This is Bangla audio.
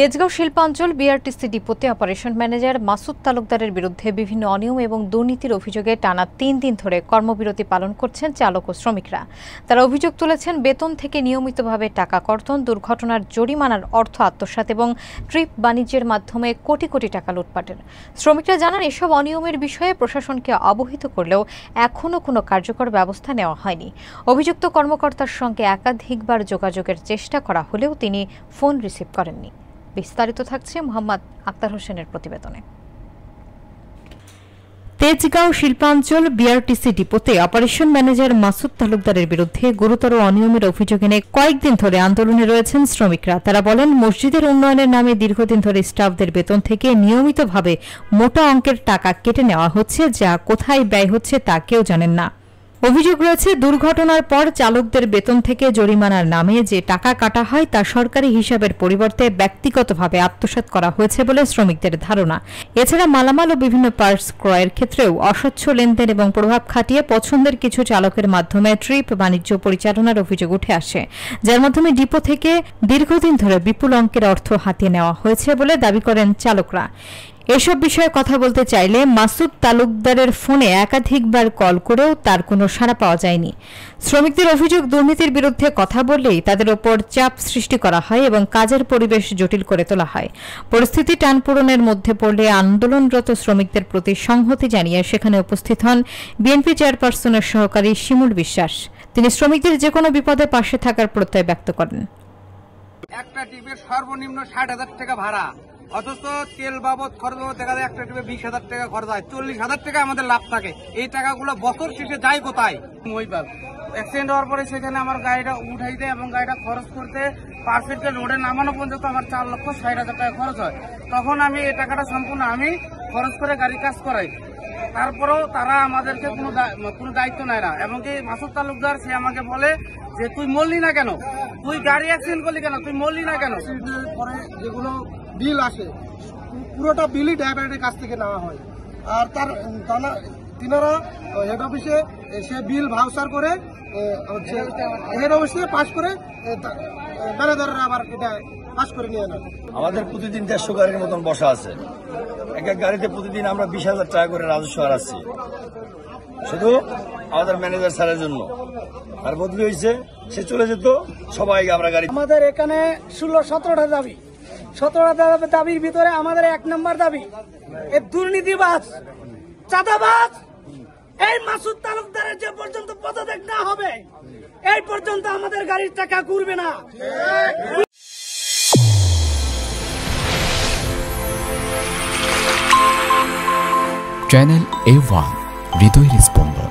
তেজগাঁও শিল্পাঞ্চল বিআরটিসি ডিপোতে অপারেশন ম্যানেজার মাসুদ তালুকদারের বিরুদ্ধে বিভিন্ন অনিয়ম এবং দুর্নীতির অভিযোগে টানা ৩ দিন ধরে কর্মবিরতি পালন করছেন চালক ও শ্রমিকরা। তারা অভিযোগ তুলেছেন বেতন থেকে নিয়মিতভাবে টাকা কর্তন, দুর্ঘটনার জরিমানার অর্থ আত্মসাৎ এবং ট্রিপ বাণিজ্যের মাধ্যমে কোটি কোটি টাকা লুটপাটের। শ্রমিকরা জানান, এসব অনিয়মের বিষয়ে প্রশাসনকে অবহিত করলেও এখনও কোনো কার্যকর ব্যবস্থা নেওয়া হয়নি। অভিযুক্ত কর্মকর্তার সঙ্গে একাধিকবার যোগাযোগের চেষ্টা করা হলেও তিনি ফোন রিসিভ করেননি। বিস্তারিত থাকছে মোহাম্মদ আক্তার হোসেনের প্রতিবেদনে। তেজগাঁও শিল্পাঞ্চল বিআরটিসি ডিপোতে অপারেশন ম্যানেজার মাসুদ তালুকদারের বিরুদ্ধে গুরুতর অনিয়মের অভিযোগ এনে কয়েকদিন ধরে আন্দোলনে রয়েছেন শ্রমিকরা। তারা বলেন, মসজিদের উন্নয়নের নামে দীর্ঘদিন ধরে স্টাফদের বেতন থেকে নিয়মিতভাবে মোটা অঙ্কের টাকা কেটে নেওয়া হচ্ছে, যা কোথায় ব্যয় হচ্ছে তা কেউ জানেন না। অভিযোগ রয়েছে, দুর্ঘটনার পর চালকদের বেতন থেকে জরিমানার নামে যে টাকা কাটা হয় তা সরকারি হিসাবের পরিবর্তে ব্যক্তিগতভাবে আত্মসাৎ করা হয়েছে বলে শ্রমিকদের ধারণা। এছাড়া মালামাল ও বিভিন্ন পার্টস ক্রয়ের ক্ষেত্রেও অস্বচ্ছ লেনদেন এবং প্রভাব খাটিয়ে পছন্দের কিছু চালকের মাধ্যমে ট্রিপ বাণিজ্য পরিচালনার অভিযোগ উঠে আসে, যার মাধ্যমে ডিপো থেকে দীর্ঘদিন ধরে বিপুল অঙ্কের অর্থ হাতিয়ে নেওয়া হয়েছে বলে দাবি করেন চালকরা। এসব বিষয়ে কথা বলতে চাইলে মাসুদ তালুকদারের ফোনে একাধিকবার কল করেও তার কোনো সাড়া পাওয়া যায়নি। শ্রমিকদের অভিযোগ, দুর্নীতির বিরুদ্ধে কথা বললেই তাদের ওপর চাপ সৃষ্টি করা হয় এবং কাজের পরিবেশ জটিল করে তোলা হয়। পরিস্থিতি টানপূরণের মধ্যে পড়লে আন্দোলনরত শ্রমিকদের প্রতি সংহতি জানিয়ে সেখানে উপস্থিত হন বিএনপি চেয়ারপারসনের সহকারী শিমুল বিশ্বাস। তিনি শ্রমিকদের যে কোনো বিপদে পাশে থাকার প্রত্যয় ব্যক্ত করেন। একটা টিপের সর্বনিম্ন 60,000 টাকা ভাড়া, অথচ তেল বাবদ খরচ দেখা যায় একটা টিপে 20,000 টাকা খরচ হয়, 40,000 টাকা আমাদের লাভ থাকে। এই টাকাগুলো বছর শেষে যায় কোথায়? অ্যাক্সিডেন্ট হওয়ার পরে সেখানে আমার গাড়িটা উঠাই দেয় এবং গাড়িটা খরচ করতে পারফেক্টলি রোডে নামানো পর্যন্ত আমার 4,60,000 টাকা খরচ হয়। তখন আমি এই টাকাটা সম্পূর্ণ আমি খরচ করে গাড়ির কাজ করাই, তারপরেও তারা আমাদেরকে কোনো দায়িত্ব নেয় না। এমনকি মাসুদ তালুকদার সে আমাকে বলে যে, তুই মরলি না কেন, তুই গাড়ি অ্যাক্সিডেন্ট করলি কেন, তুই মরলি না কেন। পরে যেগুলো বিল আসে পুরোটা বিলই ড্রাইভারের কাছ থেকে নেওয়া হয়, আর তিনারা হেড অফিসে সে বিল ভাউচার করে হচ্ছে হেড অফিসে পাস করে ম্যানেজাররা আবার এটা পাস করে নিয়ে নেয়। আমাদের প্রতিদিন 150 গাড়ির মতন বসা আছে। এক এক গাড়িতে প্রতিদিন আমরা 20,000 টাকা করে রাজস্ব হারাচ্ছি, শুধু আমাদের ম্যানেজার স্যারের জন্য। আর বদলি হয়েছে, সে চলে যেত, সবাই আমরা গাড়ি। আমাদের এখানে 16-17টা দাবি, 17টা দাবির ভিতরে আমাদের 1 নম্বর দাবি, এই দুর্নীতিবাজ চাঁদাবাজ এই মাসুদ তালুকদারের যে পর্যন্ত পদত্যাগ না হবে, এই পর্যন্ত আমাদের গাড়ির টাকা ঘুরবে না। চ্যানেল A1 হৃদয়ের স্পন্দন।